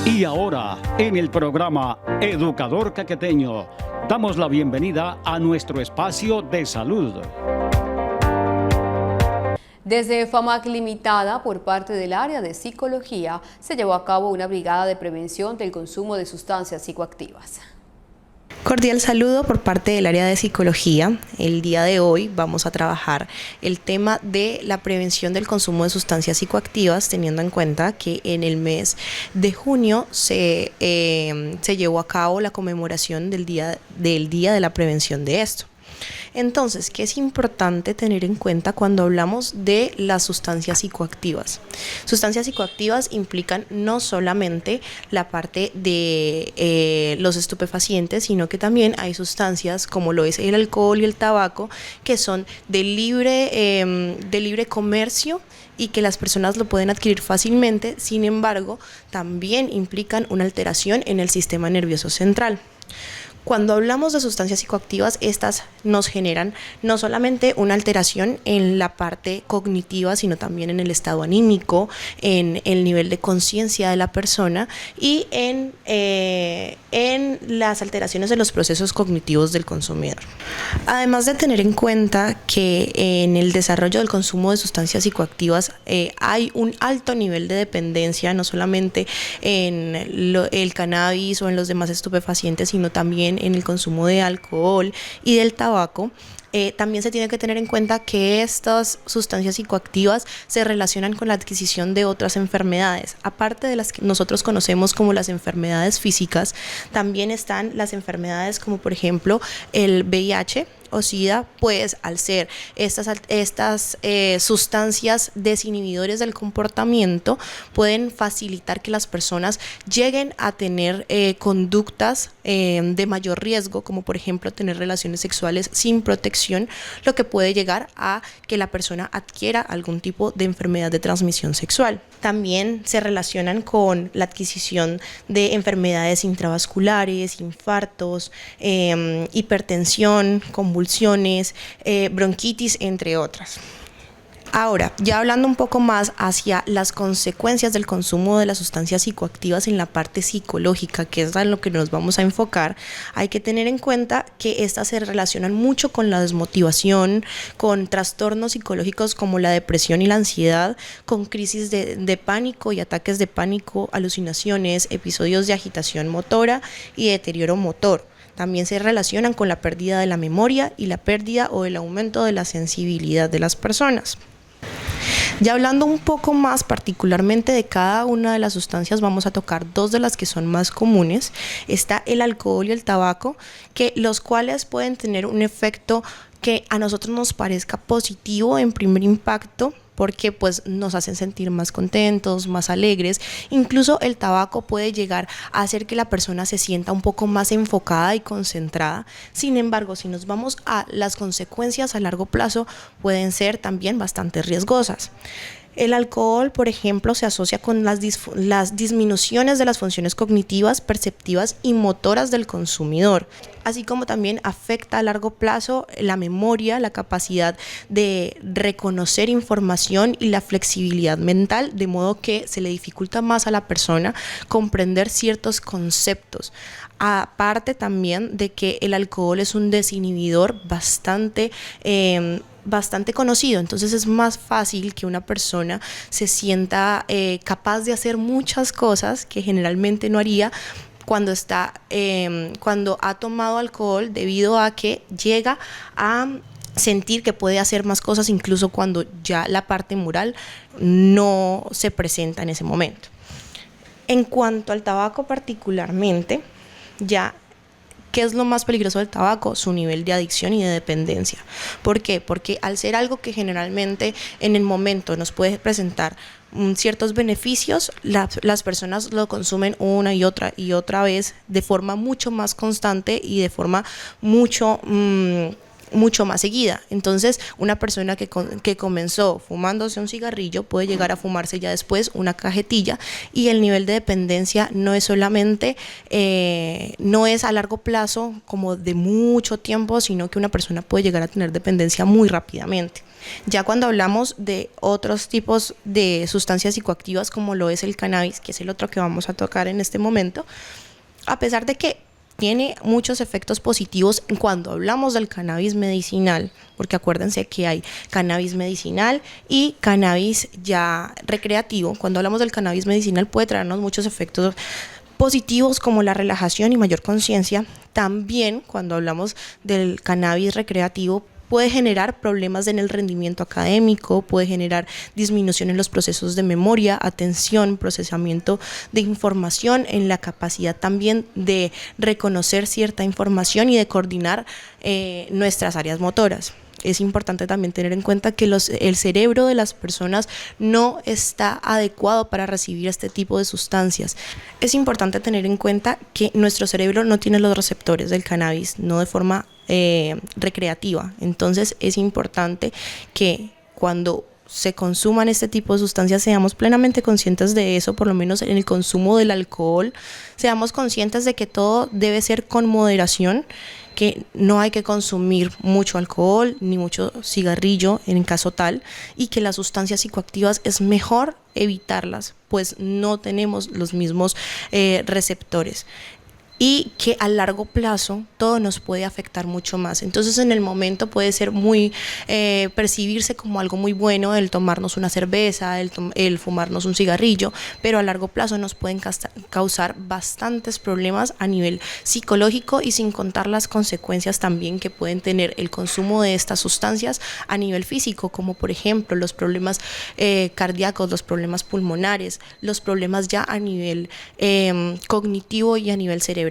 Y ahora, en el programa Educador Caqueteño, damos la bienvenida a nuestro espacio de salud. Desde FAMAC Limitada, por parte del área de psicología, se llevó a cabo una brigada de prevención del consumo de sustancias psicoactivas. Cordial saludo por parte del área de psicología. El día de hoy vamos a trabajar el tema de la prevención del consumo de sustancias psicoactivas, teniendo en cuenta que en el mes de junio se llevó a cabo la conmemoración del día de la prevención de esto. Entonces, ¿qué es importante tener en cuenta cuando hablamos de las sustancias psicoactivas? Sustancias psicoactivas implican no solamente la parte de los estupefacientes, sino que también hay sustancias como lo es el alcohol y el tabaco, que son de libre comercio y que las personas lo pueden adquirir fácilmente. Sin embargo, también implican una alteración en el sistema nervioso central. Cuando hablamos de sustancias psicoactivas, estas nos generan no solamente una alteración en la parte cognitiva, sino también en el estado anímico, en el nivel de conciencia de la persona y en las alteraciones de los procesos cognitivos del consumidor. Además de tener en cuenta que en el desarrollo del consumo de sustancias psicoactivas hay un alto nivel de dependencia, no solamente en el cannabis o en los demás estupefacientes, sino también en el consumo de alcohol y del tabaco. También se tiene que tener en cuenta que estas sustancias psicoactivas se relacionan con la adquisición de otras enfermedades. Aparte de las que nosotros conocemos como las enfermedades físicas, también están las enfermedades como por ejemplo el VIH o SIDA, pues al ser estas sustancias desinhibidores del comportamiento, pueden facilitar que las personas lleguen a tener conductas de mayor riesgo, como por ejemplo tener relaciones sexuales sin protección, lo que puede llegar a que la persona adquiera algún tipo de enfermedad de transmisión sexual. También se relacionan con la adquisición de enfermedades intravasculares, infartos, hipertensión, convulsiones, bronquitis, entre otras. Ahora, ya hablando un poco más hacia las consecuencias del consumo de las sustancias psicoactivas en la parte psicológica, que es en lo que nos vamos a enfocar, hay que tener en cuenta que estas se relacionan mucho con la desmotivación, con trastornos psicológicos como la depresión y la ansiedad, con crisis de pánico y ataques de pánico, alucinaciones, episodios de agitación motora y deterioro motor. También se relacionan con la pérdida de la memoria y la pérdida o el aumento de la sensibilidad de las personas. Ya hablando un poco más particularmente de cada una de las sustancias, vamos a tocar dos de las que son más comunes. Está el alcohol y el tabaco, los cuales pueden tener un efecto que a nosotros nos parezca positivo en primer impacto, porque pues nos hacen sentir más contentos, más alegres. Incluso el tabaco puede llegar a hacer que la persona se sienta un poco más enfocada y concentrada. Sin embargo, si nos vamos a las consecuencias a largo plazo, pueden ser también bastante riesgosas. El alcohol, por ejemplo, se asocia con las disminuciones de las funciones cognitivas, perceptivas y motoras del consumidor, así como también afecta a largo plazo la memoria, la capacidad de reconocer información y la flexibilidad mental, de modo que se le dificulta más a la persona comprender ciertos conceptos. Aparte también de que el alcohol es un desinhibidor bastante conocido, entonces es más fácil que una persona se sienta capaz de hacer muchas cosas que generalmente no haría cuando ha tomado alcohol, debido a que llega a sentir que puede hacer más cosas incluso cuando ya la parte moral no se presenta en ese momento. En cuanto al tabaco particularmente, ya ¿qué es lo más peligroso del tabaco? Su nivel de adicción y de dependencia. ¿Por qué? Porque al ser algo que generalmente en el momento nos puede presentar ciertos beneficios, las personas lo consumen una y otra vez de forma mucho más constante y de forma mucho mucho más seguida. Entonces, una persona que comenzó fumándose un cigarrillo puede llegar a fumarse ya después una cajetilla, y el nivel de dependencia no es solamente, no es a largo plazo como de mucho tiempo, sino que una persona puede llegar a tener dependencia muy rápidamente. Ya cuando hablamos de otros tipos de sustancias psicoactivas, como lo es el cannabis, que es el otro que vamos a tocar en este momento, a pesar de que tiene muchos efectos positivos cuando hablamos del cannabis medicinal, porque acuérdense que hay cannabis medicinal y cannabis ya recreativo. Cuando hablamos del cannabis medicinal puede traernos muchos efectos positivos como la relajación y mayor conciencia. También cuando hablamos del cannabis recreativo puede generar problemas en el rendimiento académico, puede generar disminución en los procesos de memoria, atención, procesamiento de información, en la capacidad también de reconocer cierta información y de coordinar nuestras áreas motoras. Es importante también tener en cuenta que el cerebro de las personas no está adecuado para recibir este tipo de sustancias. Es importante tener en cuenta que nuestro cerebro no tiene los receptores del cannabis, no de forma recreativa. Entonces es importante que cuando se consuman este tipo de sustancias seamos plenamente conscientes de eso, por lo menos en el consumo del alcohol, seamos conscientes de que todo debe ser con moderación, que no hay que consumir mucho alcohol ni mucho cigarrillo en caso tal, y que las sustancias psicoactivas es mejor evitarlas, pues no tenemos los mismos receptores. Y que a largo plazo todo nos puede afectar mucho más. Entonces en el momento puede ser muy percibirse como algo muy bueno el tomarnos una cerveza, el fumarnos un cigarrillo, pero a largo plazo nos pueden causar bastantes problemas a nivel psicológico, y sin contar las consecuencias también que pueden tener el consumo de estas sustancias a nivel físico, como por ejemplo los problemas cardíacos, los problemas pulmonares, los problemas ya a nivel cognitivo y a nivel cerebral.